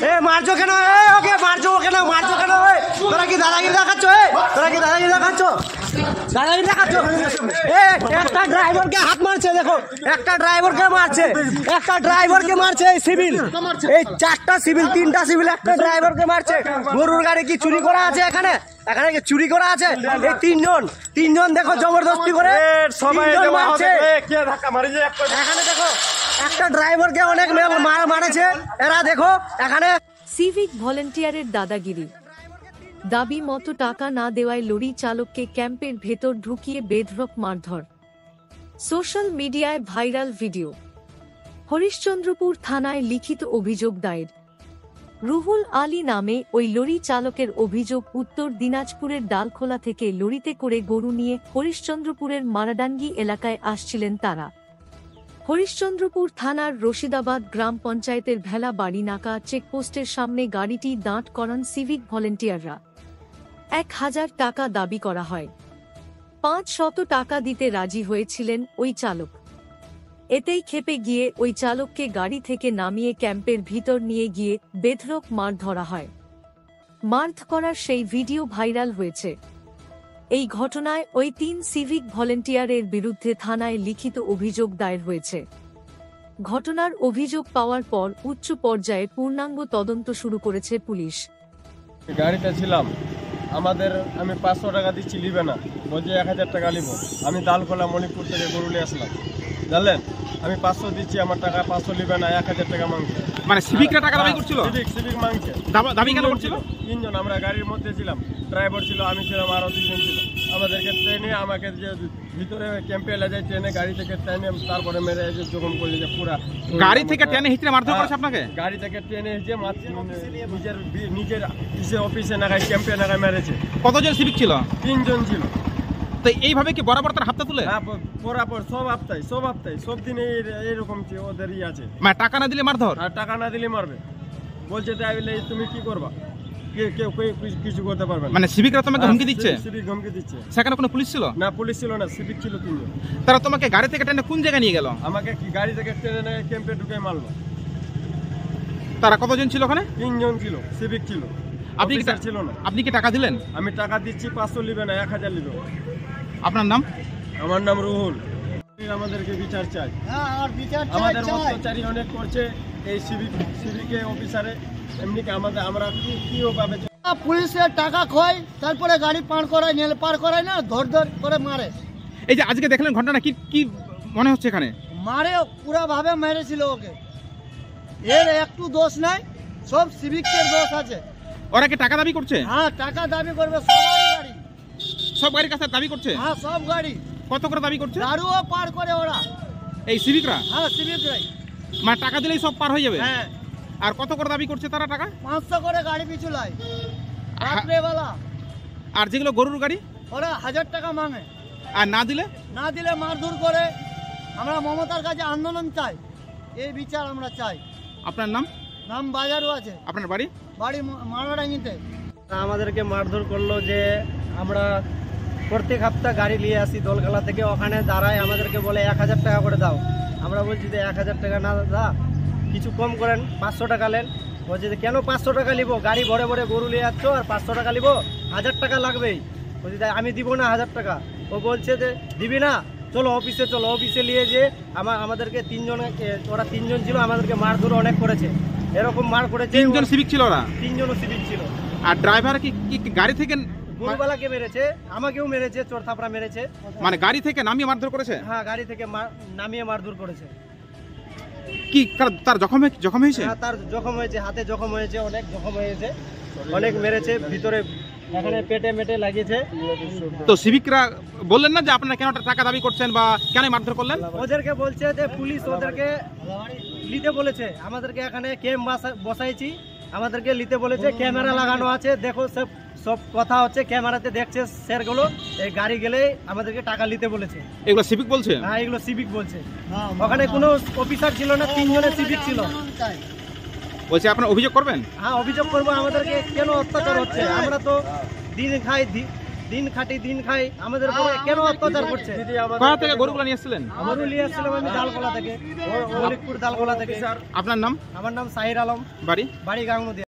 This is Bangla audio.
এ মারছো কেন? ওকে মারছো কেন? মারছো কেন? তোরা কি দাদাগিরি দেখাচ্ছ? তোরা কি দাদাগিরি দেখাচ্ছ? দাদাগিরি দেখাচ্ছ? একটা ড্রাইভারকে হাত মারছে, দেখো একটা ড্রাইভারকে মারছে, একটা ড্রাইভারকে মারছে। এই সিভিল, এই 4টা সিভিল, 3টা সিভিল একটা ড্রাইভারকে মারছে। গরুর গাড়ি কি চুরি করা আছে এখানে? এখানে কি চুরি করা আছে? এই তিনজন দেখো জবরদস্তি করে সবাই মারছে। এখানে দেখো একটা ড্রাইভারকে অনেক মারেছে এরা, দেখো এখানে। সিভিক ভলেন্টিয়ারের দাদাগিরি, দাবি মতো টাকা না দেওয়ায় লরি চালককে ক্যাম্পের ভেতর ঢুকিয়ে বেধড়ক মারধর। সোশ্যাল মিডিয়ায় ভাইরাল ভিডিও। হরিশ্চন্দ্রপুর থানায় লিখিত অভিযোগ দায়ের। রুহুল আলী নামে ওই লরি চালকের অভিযোগ, উত্তর দিনাজপুরের ডালখোলা থেকে লরিতে করে গরু নিয়ে হরিশ্চন্দ্রপুরের মারাডাঙ্গি এলাকায় আসছিলেন তারা। হরিশ্চন্দ্রপুর থানার রশিদাবাদ গ্রাম পঞ্চায়েতের ভেলা বাড়ি নাকা চেকপোস্টের সামনে গাড়িটি দাঁড় করান সিভিক ভলেন্টিয়াররা। 1000 টাকা দাবি করা হয়। 500 টাকা দিতে রাজি হয়েছিলেন ওই চালক। এতেই ক্ষেপে গিয়ে ওই চালককে গাড়ি থেকে নামিয়ে ক্যাম্পের ভিতর নিয়ে গিয়ে বেধড়ক মার ধরা হয়। মারধ করার সেই ভিডিও ভাইরাল হয়েছে। এই ঘটনায় ওই 3 সিভিক ভলেন্টিয়ারের বিরুদ্ধে থানায় লিখিত অভিযোগ দায়ের হয়েছে। ঘটনার অভিযোগ পাওয়ার পর উচ্চ পর্যায়ে পূর্ণাঙ্গ তদন্ত শুরু করেছে পুলিশ। গাড়িতে ছিলাম, আমি 500 টাকা দিচ্ছি, নিবে না, বলছে 1000 টাকা নিব। আমি দালখোলা মণিপুর থেকে গরু নিয়ে আসলাম, জানলেন। আমি 500 দিচ্ছি, আমার টাকা 500 নিবে না, 1000 টাকা মাংছে। মানে সিভিকরা টাকা দাবি করছিল? সিভিক মাংছে। দাবি কেন করছিল? 3 জন, আমরা গাড়ির মধ্যে ছিলাম, ড্রাইভার ছিল, আমি ছিলাম, আরো 2 জন ছিল। আমাদেরকে ট্রেনে, আমাকে যে ভিতরে ক্যাম্পে এলে যায় ট্রেনে, গাড়ি থেকে ট্রেনে, তারপরে মেরে জখম করলে যে পুরা গাড়ি থেকে ট্রেনে হিচড়ে মারধর করেছে আপনাকে? গাড়ি থেকে ট্রেনে এসে নিজের অফিসে নাগায়, ক্যাম্পে নাগায় মেরেছে। কতজন সিভিক ছিল? 3 জন ছিল। তো এইভাবে কি বরাবর তার হাতটা তুলে? হ্যাঁ, বরাবর সব হপ্তায় সব দিনে এইরকম ওদেরই আছে। মানে টাকা না দিলে মারধর? আর টাকা না দিলে মারবে, বলছে তুমি কি করবা, কেউ কিছু করতে পারবে না। মানে সিভিকরা তোমাকে হুমকি দিচ্ছে? সিভিক হুমকি দিচ্ছে। সেখানে কোনো পুলিশ ছিল না? পুলিশ ছিল না, সিভিক ছিল 3 জন। তারা তোমাকে গাড়ি থেকে টেনে কোন জায়গায় নিয়ে গেল? আমাকে কি গাড়ি থেকে টেনে ক্যাম্পে ঢুকে মারলো। তারা কতজন ছিল ওখানে? 3 জন ছিল, সিভিক ছিল, আপনি কি ছিল না। আপনি কি টাকা দিলেন? আমি টাকা দিচ্ছি, 500 নিবে না, 1000 নিবে। আপনার নাম? আমার নাম রুহুল। আমাদেরকে বিচার চাই। আমাদের অত্যাচারী অনেক করছে এই সিভিক অফিসারে। এমনি কি আমরা কি ভাবে পুলিশের টাকা খোয়, তারপরে গাড়ি পার করায় না, ধর করে মারে। এই যে আজকে দেখলেন ঘটনা, কি মনে হচ্ছে এখানে? মারে পুরা ভাবে মেরেছিল ওকে। এর একটু দোষ নাই, সব সিভিকের দোষ আছে। ওরা কি টাকা দাবি করছে? হ্যাঁ, টাকা দাবি করবে, সবারই গাড়ি, সব গাড়ির কাছে দাবি করছে? হ্যাঁ, সব গাড়ি। কত করে দাবি করছে? দারুও পার করে ওরা, এই সিভিকরা? হ্যাঁ, সিভিকরাই। মানে টাকা দিলেই সব পার হয়ে যাবে? হ্যাঁ। আর কত করে দাবি করছে তারা টাকা? 500 করে গাড়ি পিছু লাই রাত্রেবেলা। আর যেগুলো গরুর গাড়ি, ওরা 1000 টাকা মাঙে। আর না দিলে মারধর করে। আমরা মমতার কাছে আন্দোলন চাই, এই বিচার আমরা চাই। আপনার নাম? নাম বাজারও আছে। আপনার বাড়ি? বাড়ি মারাডাঙ্গিতে। আমাদেরকে মারধর করলো যে আমরা প্রত্যেক সপ্তাহ গাড়ি নিয়ে আসি দোলখালা থেকে, ওখানে দাঁড়ায় আমাদেরকে বলে 1000 টাকা করে দাও। আমরা বলছি যে 1000 টাকা না দা, কিছু কম করেন, 500 টাকা নেন। বলছে যে কেন 500 টাকা নিবো, গাড়ি ভরে ভরে গরু নিয়ে যাচ্ছ আর 500 টাকা নিবো, 1000 টাকা লাগবেই। বলছি আমি দিব না 1000 টাকা। ও বলছে যে দিবি না, চলো অফিসে চলো। অফিসে নিয়ে যে আমাদেরকে 3 জন, ওরা 3 জন ছিল, আমাদেরকে মারধর অনেক করেছে। এরকম মার করেছে। 3 জন সিভিক ছিল? ওরা 3 জনও সিভিক ছিল। আর ড্রাইভার কি গাড়ি থেকে? গরুবালাকে মেরেছে, আমাকেও মেরেছে, চোর থাপড়া মেরেছে। মানে গাড়ি থেকে নামিয়ে মারধর করেছে? হ্যাঁ, গাড়ি থেকে নামিয়ে মারধর করেছে। কি তার জখম হয়েছে? হ্যাঁ, তার জখম হয়েছে, হাতে জখম হয়েছে, অনেক জখম হয়েছে, অনেক মেরেছে, ভিতরে এখানে পেটে মেটে লাগিয়েছে। তো সিভিকরা বললেন না যে আপনারা কেন টাকা দাবি করছেন বা কেন মারধর করলেন? ওদেরকে বলছে যে পুলিশ ওদেরকে নিতে বলেছে, আমাদেরকে এখানে ক্যাম্প বসাইছি, আমাদেরকে নিতে বলেছে, ক্যামেরা লাগানো আছে, দেখো সব কথা হচ্ছে, ক্যামেরাতে দেখছে স্যারগুলো। এই গাড়ি গেলে আমাদেরকে টাকা নিতে বলেছে। এগুলো সিভিক বলছে? হ্যাঁ, এগুলো সিভিক বলছে। ওখানে কোনো অফিসার ছিল না, 3 জনের সিভিক ছিল। বলছে আপনারা অভিযোগ করবেন? হ্যাঁ, অভিযোগ করবো। আমাদেরকে কেন অত্যাচার হচ্ছে? আমরা তো দিন খাই, দিন খাটি দিন খাই, আমাদের উপরে কেন অত্যাচার করছে? দিদি আমাদের কোথা থেকে গরুগুলো নিয়ে এসেছিলেন? গরু নিয়ে আসছিলাম আমি দালকোলা থেকে, মলিকপুর দালকোলা থেকে। আপনার নাম, আমার নাম সাহির আলম, বাড়ি? বাড়ি গাঙ্গুদিয়া।